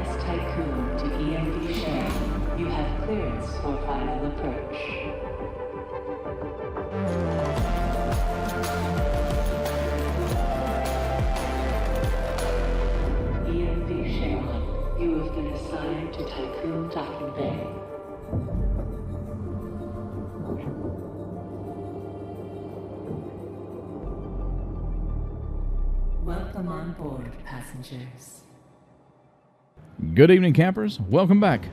Atlas Tycoon to Ixion. You have clearance for final approach. Ixion, you have been assigned to Tycoon Docking Bay. Welcome on board, passengers. Good evening, campers. Welcome back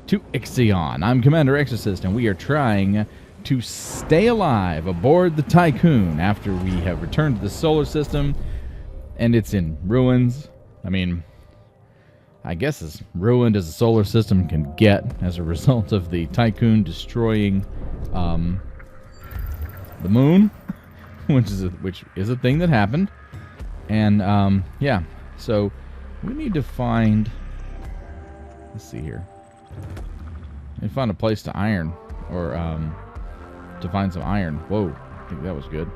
to Ixion. I'm Commander Exorcist, and we are trying to stay alive aboard the Tycoon after we have returned to the solar system, and it's in ruins. I mean, I guess as ruined as the solar system can get as a result of the Tycoon destroying the moon, which is a thing that happened. And yeah, so we need to find. Let's see here. We find a place to iron, or to find some iron. Whoa, I think that was good.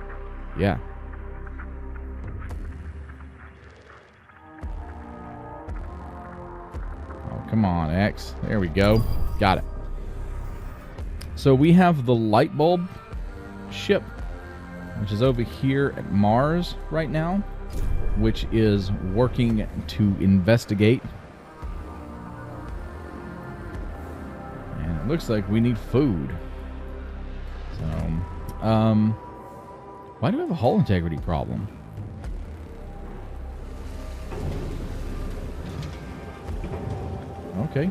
Yeah. Oh, come on, X. There we go. Got it. So we have the light bulb ship, which is over here at Mars right now, which is working to investigate. And it looks like we need food. So, why do we have a hull integrity problem? Okay.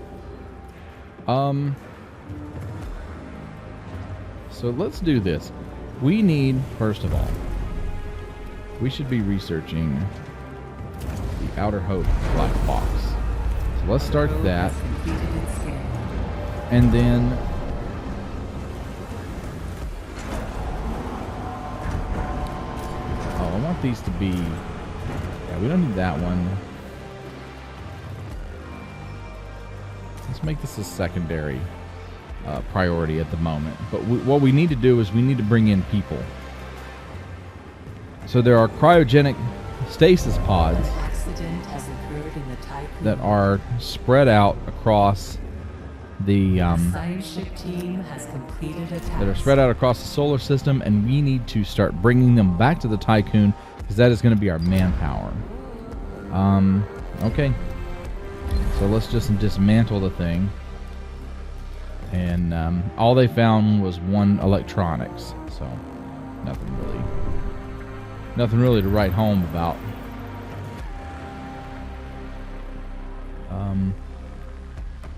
So let's do this. We need, first of all, we should be researching the Outer Hope black box. So let's start that. And then I want these to be, yeah, we don't need that one. Let's make this a secondary priority at the moment. But what we need to do is we need to bring in people. So there are cryogenic stasis pods that are spread out across the science ship team has completed a task. That are spread out across the solar system, and we need to start bringing them back to the Tycoon because that is going to be our manpower. Okay. So let's just dismantle the thing. And all they found was one electronics, so nothing really to write home about.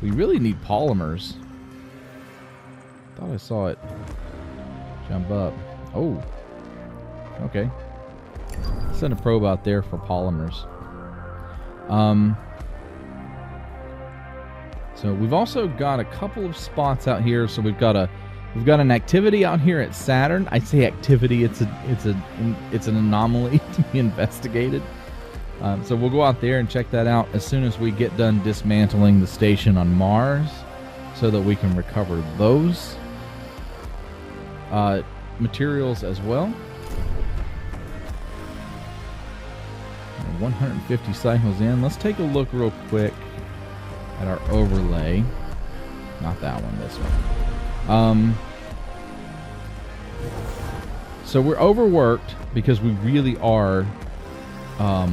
We really need polymers. Thought I saw it jump up. Oh, okay. Send a probe out there for polymers. So we've also got a couple of spots out here. So we've got an activity out here at Saturn. I say activity. It's an anomaly to be investigated. So we'll go out there and check that out as soon as we get done dismantling the station on Mars, so that we can recover those materials as well. 150 cycles in. Let's take a look real quick at our overlay. Not that one, this one. So we're overworked because we really are. A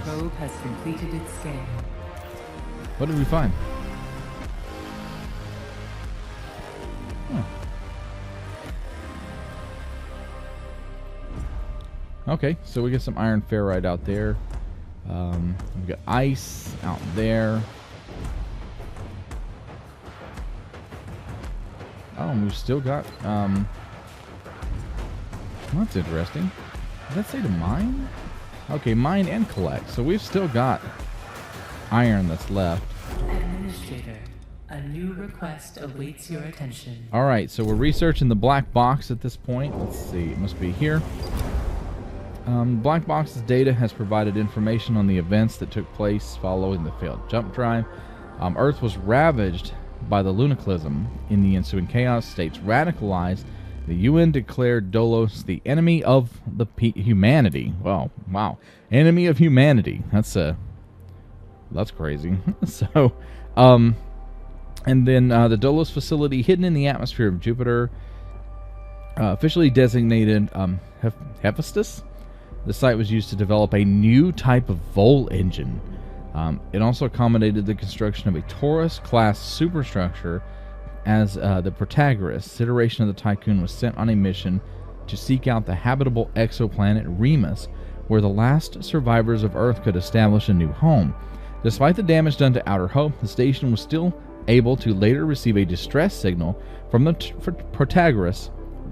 probe has completed its scan. What did we find? Huh. Okay, so we get some iron ferrite out there. We've got ice out there. Oh, and we've still got, that's interesting. Does that say to mine? Okay, mine and collect. So we've still got iron that's left. Administrator, a new request awaits your attention. Alright, so we're researching the black box at this point. Let's see, it must be here. Black box's data has provided information on the events that took place following the failed jump drive. Earth was ravaged by the lunaclism in the ensuing chaos. States radicalized The UN declared Dolos the enemy of the humanity. Well, wow. Enemy of humanity. That's crazy. So, and then the Dolos facility, hidden in the atmosphere of Jupiter, officially designated Hephaestus. The site was used to develop a new type of Vol engine. It also accommodated the construction of a Taurus-class superstructure as the Protagoras iteration of the Tycoon was sent on a mission to seek out the habitable exoplanet Remus, where the last survivors of Earth could establish a new home. Despite the damage done to Outer Hope, the station was still able to later receive a distress signal from the Protagoras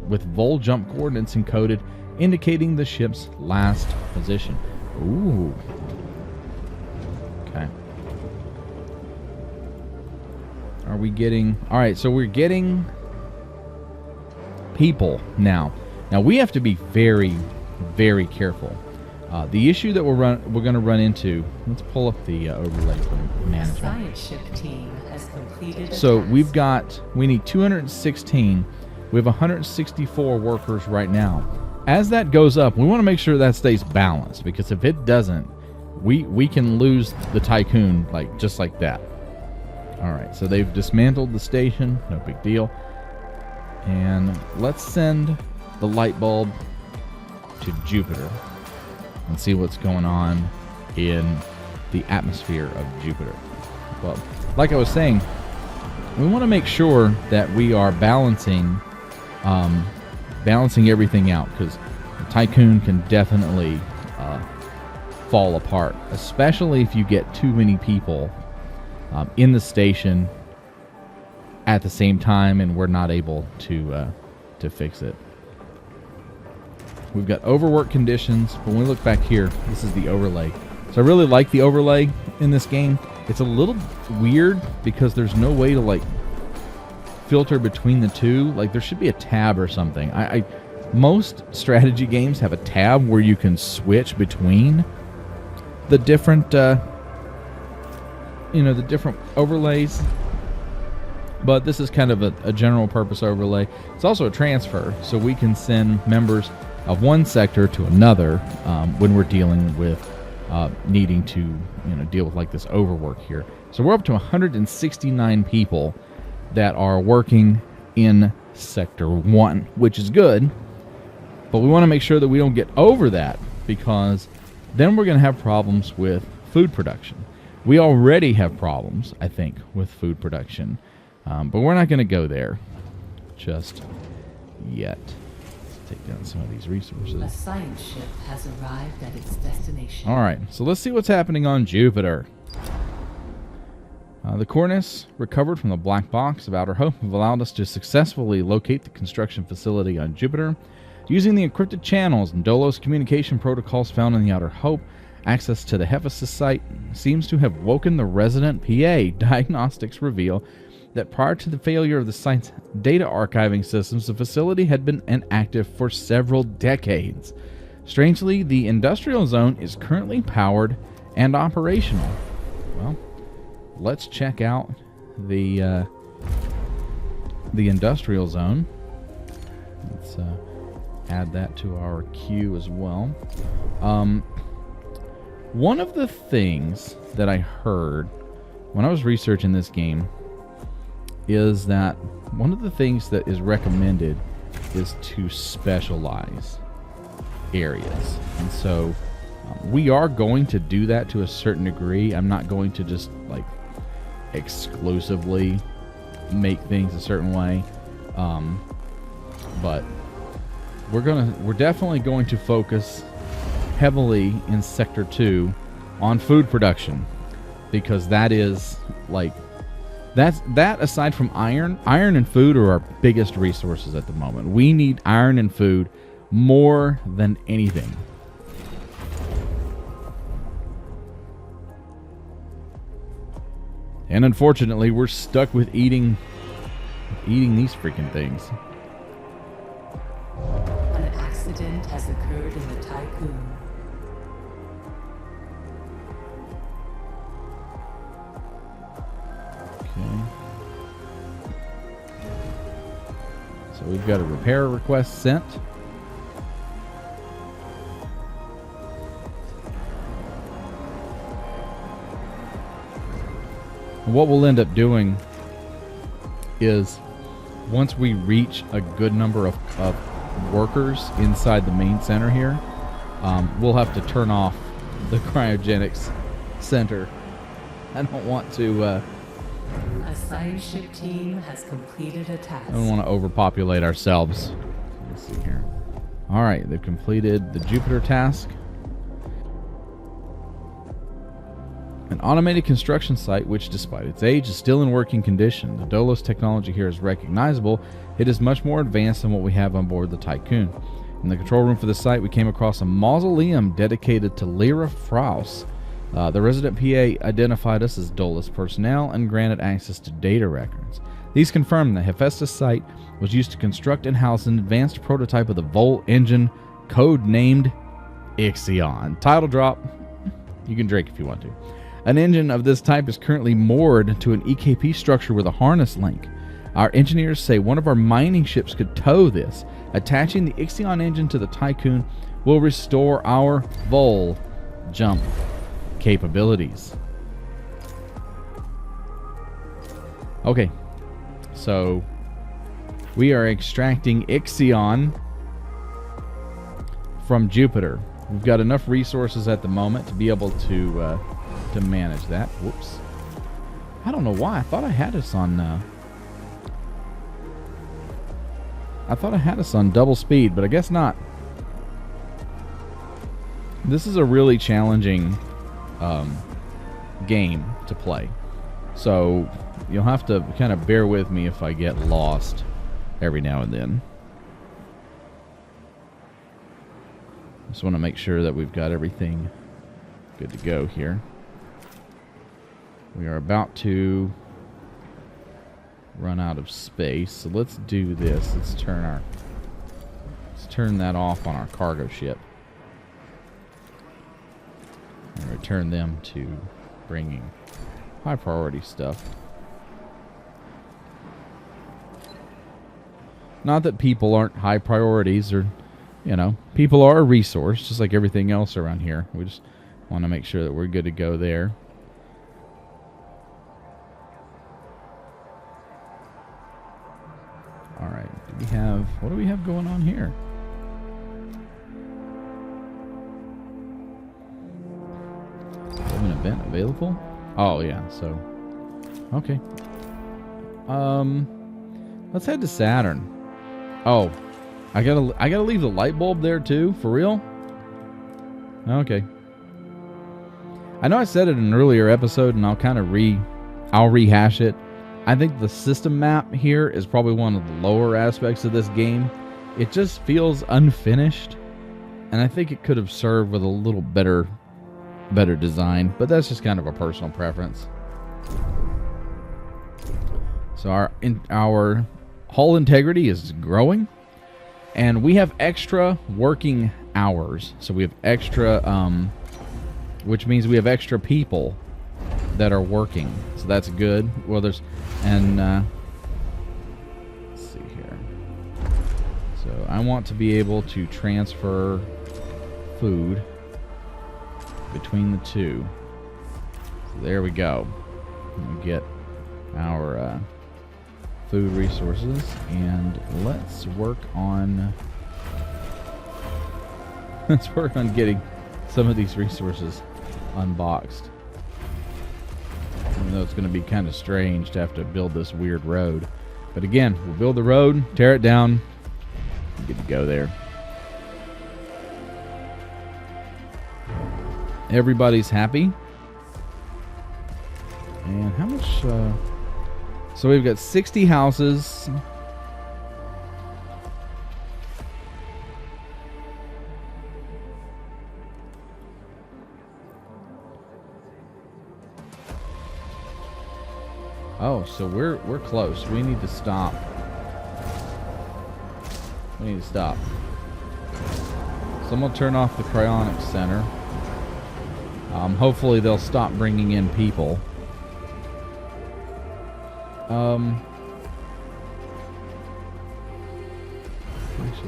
with Vol jump coordinates encoded, indicating the ship's last position. Ooh. Okay. Are we getting... Alright, so we're getting people now. Now, we have to be very, very careful. The issue that we're going to run into... Let's pull up the overlay for management. The science ship team has completed So we've got... We need 216. We have 164 workers right now. As that goes up, we want to make sure that stays balanced, because if it doesn't, we can lose the Tycoon just like that. All right, so they've dismantled the station. No big deal. And let's send the light bulb to Jupiter and see what's going on in the atmosphere of Jupiter. Well, like I was saying, we want to make sure that we are balancing everything out, because the Tycoon can definitely fall apart, especially if you get too many people in the station at the same time and we're not able to fix it. We've got overwork conditions, but when we look back here, this is the overlay. So I really like the overlay in this game. It's a little weird because there's no way to filter between the two. There should be a tab or something. Most strategy games have a tab where you can switch between the different the different overlays, but this is kind of a general purpose overlay. It's also a transfer, so we can send members of one sector to another when we're dealing with needing to deal with this overwork here. So we're up to 169 people that are working in Sector 1, which is good, but we want to make sure that we don't get over that, because then we're going to have problems with food production. We already have problems, I think, with food production, but we're not going to go there just yet. Let's take down some of these resources. A science ship has arrived at its destination. All right, so let's see what's happening on Jupiter. The Cornus, recovered from the black box of Outer Hope, have allowed us to successfully locate the construction facility on Jupiter. Using the encrypted channels and Dolos communication protocols found in the Outer Hope, access to the Hephaestus site seems to have woken the resident PA. Diagnostics reveal that prior to the failure of the site's data archiving systems, the facility had been inactive for several decades. Strangely, the industrial zone is currently powered and operational. Well, let's check out the industrial zone. Let's add that to our queue as well. One of the things that I heard when I was researching this game is that one of the things that is recommended is to specialize areas. And so we are going to do that to a certain degree. I'm not going to just exclusively make things a certain way. But we're definitely going to focus heavily in Sector 2 on food production, because that is that aside from iron and food are our biggest resources at the moment. We need iron and food more than anything. And unfortunately, we're stuck with eating these freaking things. An accident has occurred in the Tycoon. Okay. So we've got a repair request sent. And what we'll end up doing is, once we reach a good number of workers inside the main center here, we'll have to turn off the cryogenics center. I don't want to... A science ship team has completed a task. I don't want to overpopulate ourselves. Let's see here. All right, they've completed the Jupiter task. An automated construction site which, despite its age, is still in working condition. The Dolos technology here is recognizable. It is much more advanced than what we have on board the Tycoon. In the control room for the site, we came across a mausoleum dedicated to Lyra Fraus. The resident PA identified us as Dolos personnel and granted access to data records. These confirm the Hephaestus site was used to construct and house an advanced prototype of the Vol engine, code-named Ixion. Title drop. You can drink if you want to. An engine of this type is currently moored to an EKP structure with a harness link. Our engineers say one of our mining ships could tow this. Attaching the Ixion engine to the Tycoon will restore our Vol jump capabilities. Okay, so we are extracting Ixion from Jupiter. We've got enough resources at the moment to be able to manage that. Whoops. I don't know why. I thought I had us on double speed, but I guess not. This is a really challenging game to play. So you'll have to kind of bear with me if I get lost every now and then. Just want to make sure that we've got everything good to go here. We are about to run out of space, so let's do this. Let's turn that off on our cargo ship and return them to bringing high priority stuff. Not that people aren't high priorities, or, you know, people are a resource just like everything else around here. We just want to make sure that we're good to go there. Alright, what do we have going on here? We have an event available? Oh yeah, so okay. Let's head to Saturn. Oh, I gotta leave the light bulb there too, for real? Okay. I know I said it in an earlier episode, and I'll rehash it. I think the system map here is probably one of the lower aspects of this game. It just feels unfinished, and I think it could have served with a little better design, but that's just kind of a personal preference. So our hull integrity is growing, and we have extra working hours. So we have extra, which means we have extra people that are working. So that's good. Well, let's see here. So I want to be able to transfer food between the two. So there we go. We get our food resources, and let's work on getting some of these resources unboxed. Even though it's going to be kind of strange to have to build this weird road. But again, we'll build the road, tear it down, and get to go there. Everybody's happy. And how much... so we've got 60 houses. Oh, so we're close. We need to stop. So I'm gonna turn off the cryonics center. Hopefully they'll stop bringing in people.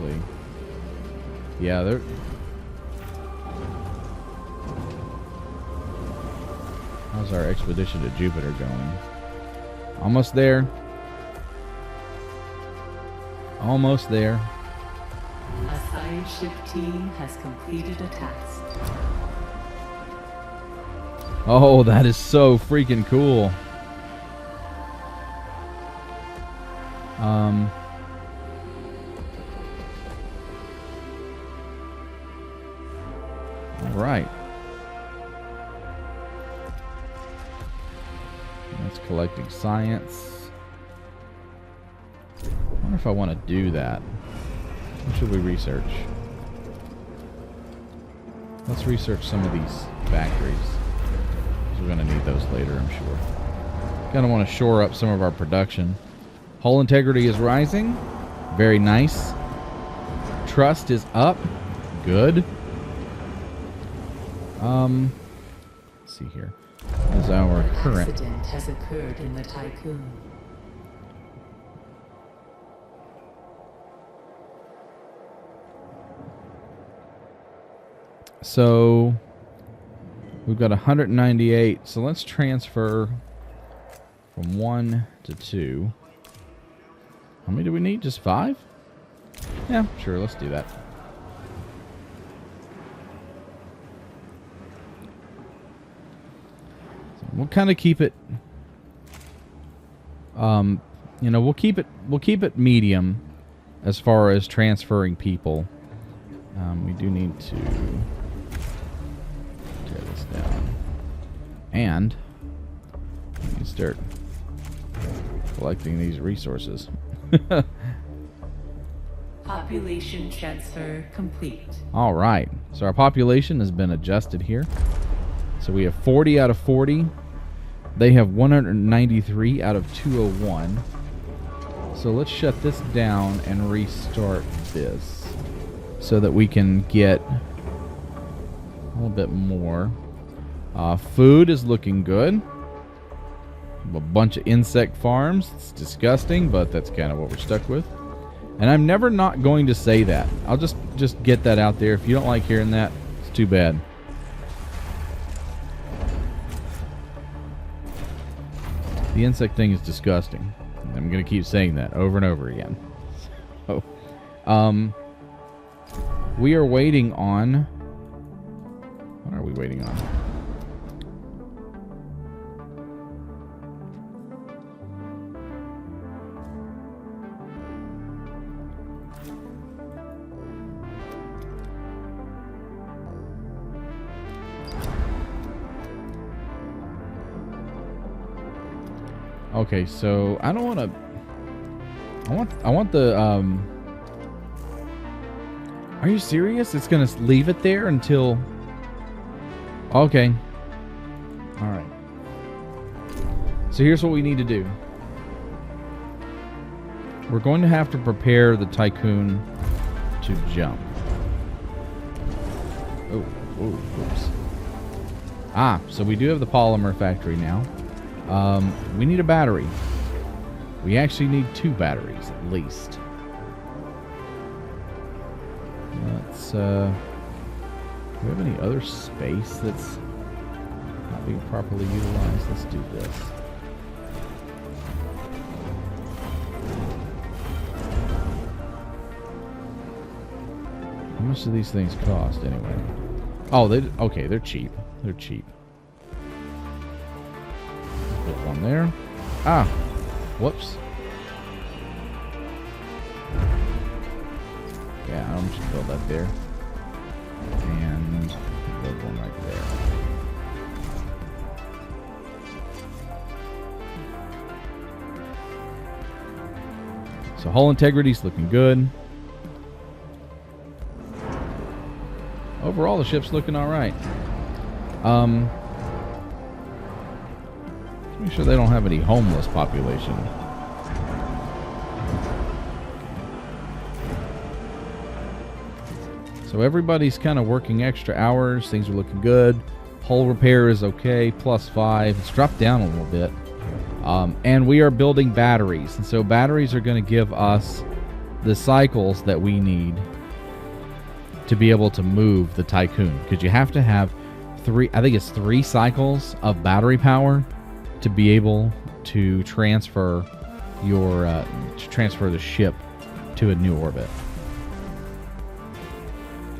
actually. Yeah, they're... How's our expedition to Jupiter going? Almost there. Almost there. A science ship team has completed a task. Oh, that is so freaking cool. All right. That's collecting science. I wonder if I want to do that. What should we research? Let's research some of these factories. We're going to need those later, I'm sure. Kind of want to shore up some of our production. Hull integrity is rising. Very nice. Trust is up. Good. Let's see here. What is our current? Accident has occurred in the Tycoon. So we've got 198. So let's transfer from 1 to 2. How many do we need? Just 5? Yeah, sure. Let's do that. So we'll kind of keep it. You know, we'll keep it medium as far as transferring people. We do need to tear this down, and we can start collecting these resources. Population transfer complete. All right, so our population has been adjusted here. So we have 40 out of 40. They have 193 out of 201. So let's shut this down and restart this so that we can get a little bit more. Food is looking good. A bunch of insect farms. It's disgusting, but that's kind of what we're stuck with. And I'm never not going to say that. I'll just get that out there. If you don't like hearing that, it's too bad. The insect thing is disgusting. I'm going to keep saying that over and over again. So, we are waiting on... What are we waiting on? Okay, so I don't want to... I want the... Are you serious? It's going to leave it there until... Okay. Alright. So here's what we need to do. We're going to have to prepare the Tycoon to jump. Oh, oops. Ah, so we do have the polymer factory now. We need a battery. We actually need 2 batteries at least. Let's, do we have any other space that's not being properly utilized? Let's do this. How much do these things cost anyway? Oh, okay, they're cheap. They're cheap. Put one there. Ah, whoops. Yeah, I'm just build that there. And build one right there. So hull integrity's looking good. Overall, the ship's looking all right. Make sure they don't have any homeless population. So everybody's kind of working extra hours. Things are looking good. Hull repair is okay, +5. It's dropped down a little bit. And we are building batteries. And so batteries are going to give us the cycles that we need to be able to move the Tycoon, because you have to have I think it's 3 cycles of battery power to be able to transfer the ship to a new orbit.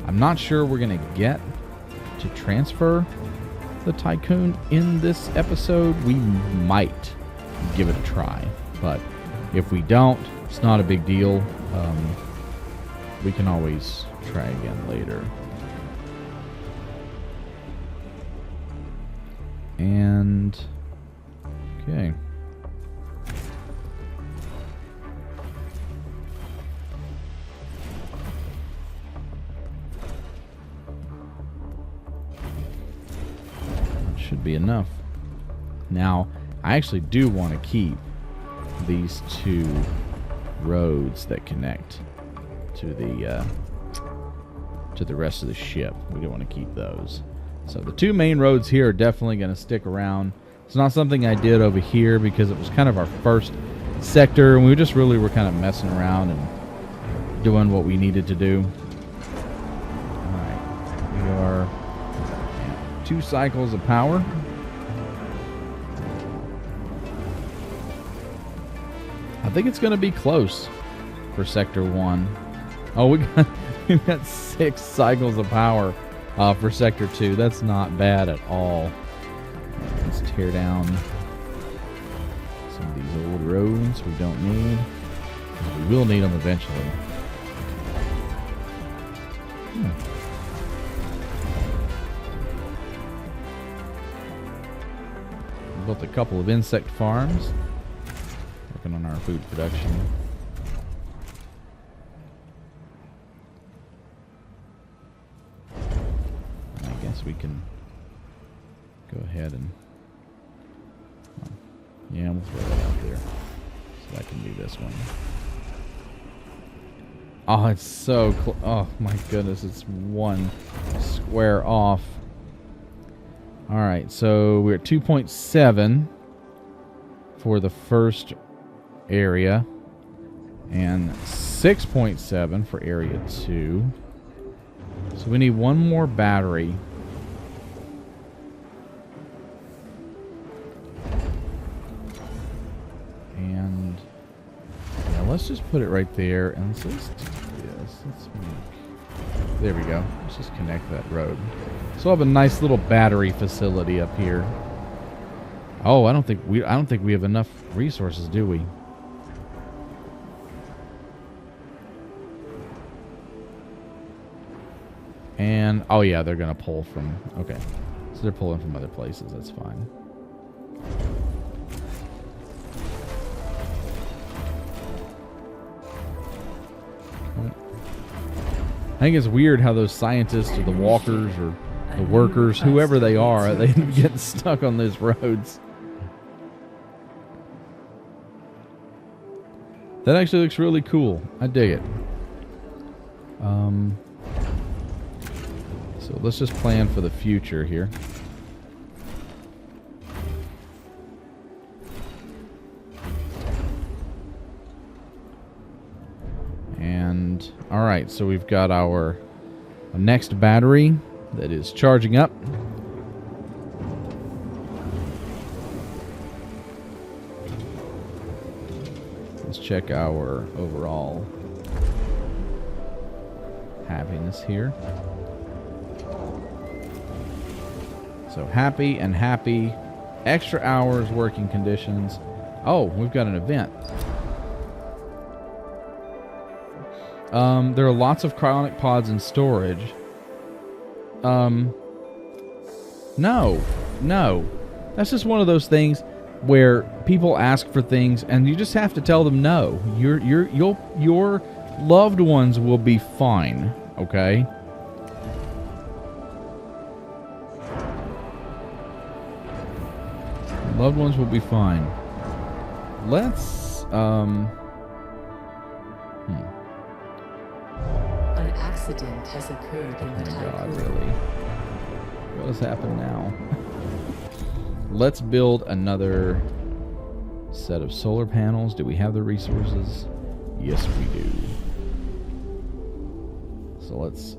I'm not sure we're going to get to transfer the Tycoon in this episode. We might give it a try, but if we don't, it's not a big deal. We can always try again later. And okay. Should be enough. Now, I actually do want to keep these 2 roads that connect to the rest of the ship. We don't want to keep those. So the 2 main roads here are definitely going to stick around. It's not something I did over here because it was kind of our first sector, and we just really were kind of messing around and doing what we needed to do. Alright, we are at 2 cycles of power. I think it's going to be close for Sector 1. Oh, we've got 6 cycles of power for Sector 2. That's not bad at all. Let's tear down some of these old roads we don't need. We will need them eventually. We built a couple of insect farms. Working on our food production. I guess we can go ahead and yeah, we'll throw that out there so I can do this one. Oh, it's so close. Oh my goodness, it's 1 square off. Alright, so we're at 2.7 for the first area and 6.7 for area 2. So we need 1 more battery. And yeah, let's just put it right there, and let's do this. There we go. Let's just connect that road. So we'll have a nice little battery facility up here. Oh, I don't think we have enough resources, do we? And oh yeah, they're gonna pull from, okay, so they're pulling from other places. That's fine. I think it's weird how those scientists or the walkers or the workers, whoever they are, they end up getting stuck on those roads. That actually looks really cool. I dig it. So let's just plan for the future here. And all right, so we've got our next battery that is charging up. Let's check our overall happiness here. So happy and happy. Extra hours working conditions. Oh, we've got an event. There are lots of cryonic pods in storage. No. That's just one of those things where people ask for things and you just have to tell them no. Your loved ones will be fine, okay? Loved ones will be fine. Let's An accident has occurred in the God, Tycoon. really? What has happened now? Let's build another set of solar panels. Do we have the resources? Yes, we do. So let's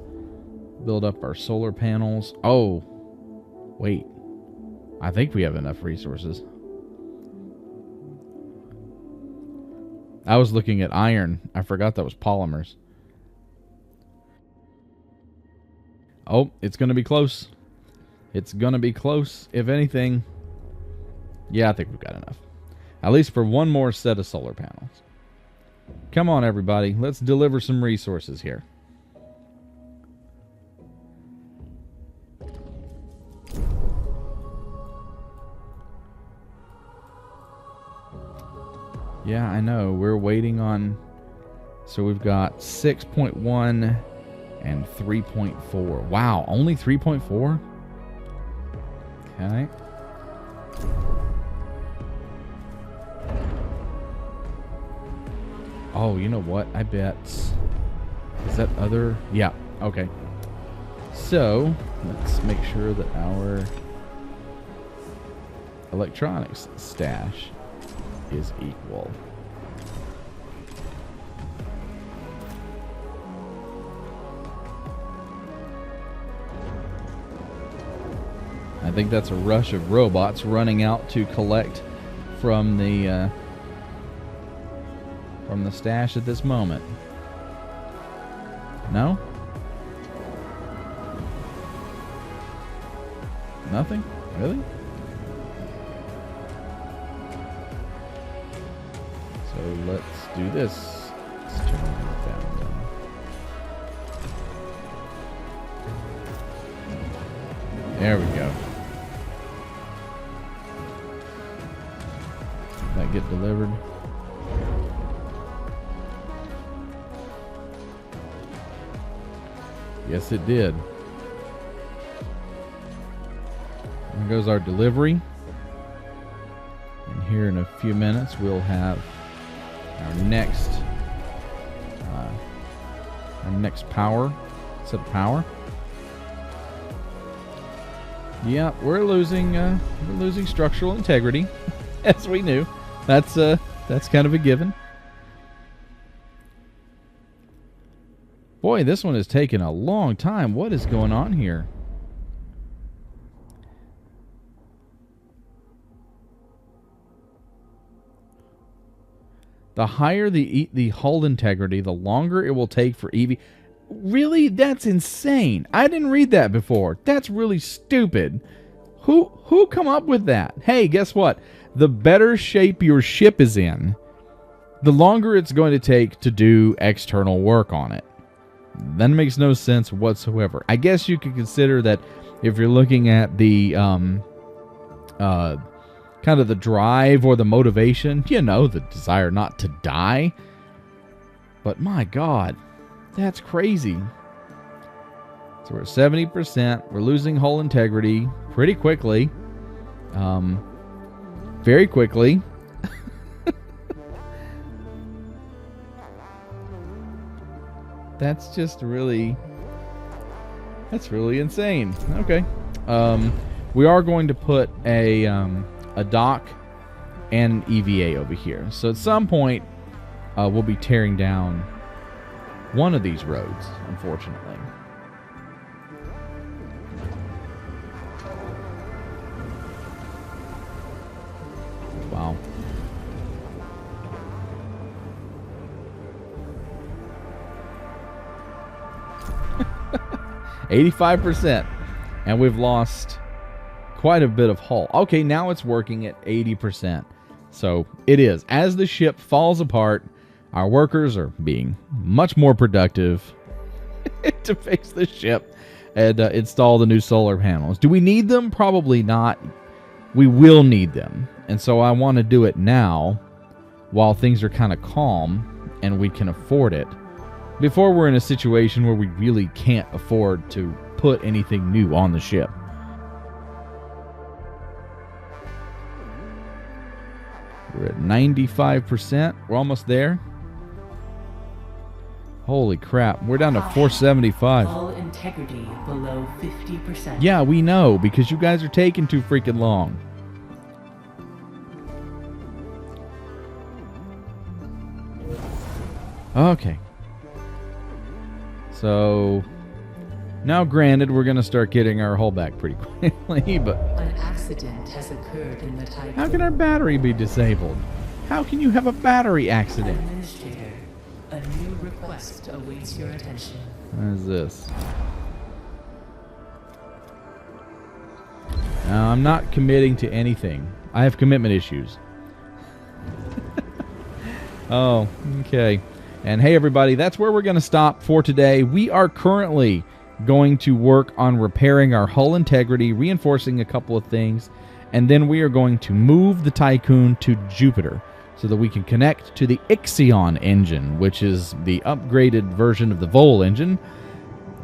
build up our solar panels. Oh, wait. I think we have enough resources. I was looking at iron. I forgot that was polymers. Oh, it's going to be close. It's going to be close. If anything, yeah, I think we've got enough. At least for one more set of solar panels. Come on, everybody. Let's deliver some resources here. Yeah, I know. We're waiting on... So we've got 6.1 and 3.4. Wow, only 3.4? Okay. Oh, you know what? I bet... Is that other... Yeah, okay. So, let's make sure that our electronics stash is equal. I think that's a rush of robots running out to collect from the stash at this moment. No? Nothing? Really? So let's do this. Let's turn that down. There we go. Did that get delivered? Yes, it did. There goes our delivery. And here in a few minutes, we'll have our next power set of power. Yeah, we're losing structural integrity, as we knew. That's kind of a given. Boy, this one has taken a long time. What is going on here? The higher the hull integrity, the longer it will take for EV. Really? That's insane. I didn't read that before. That's really stupid. Who come up with that? Hey, guess what? The better shape your ship is in, the longer it's going to take to do external work on it. That makes no sense whatsoever. I guess you could consider that if you're looking at the kind of the drive or the motivation, you know, the desire not to die. But my God, that's crazy. So we're at 70%. We're losing hull integrity pretty quickly. Very quickly. That's just really... That's really insane. Okay. We are going to put a dock and EVA over here. So at some point, we'll be tearing down one of these roads, unfortunately. Wow. 85%. And we've lost quite a bit of hull. Okay, now it's working at 80%. So it is. As the ship falls apart, our workers are being much more productive to fix the ship and install the new solar panels. Do we need them? Probably not. We will need them. And so I want to do it now while things are kind of calm and we can afford it, before we're in a situation where we really can't afford to put anything new on the ship. We're at 95%. We're almost there. Holy crap. We're down to 475. Hull integrity below 50%. Yeah, we know, because you guys are taking too freaking long. Okay. So now, granted, we're going to start getting our hull back pretty quickly, but An accident has occurred in the Tycoon. how can our battery be disabled? How can you have a battery accident? Administrator, a new request awaits your attention. What is this? Now, I'm not committing to anything. I have commitment issues. Oh, okay. And hey, everybody, that's where we're going to stop for today. We are currently going to work on repairing our hull integrity, reinforcing a couple of things, and then we are going to move the Tycoon to Jupiter so that we can connect to the Ixion engine, which is the upgraded version of the Vol engine.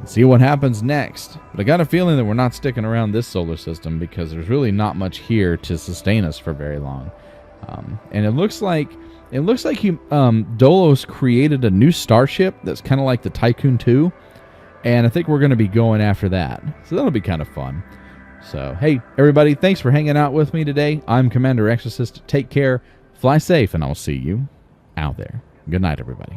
See what happens next. But I got a feeling that we're not sticking around this solar system because there's really not much here to sustain us for very long. And it looks like Dolos created a new starship that's kind of like the Tycoon 2. And I think we're going to be going after that. So that'll be kind of fun. So, hey, everybody, thanks for hanging out with me today. I'm Commander Exorcist. Take care, fly safe, and I'll see you out there. Good night, everybody.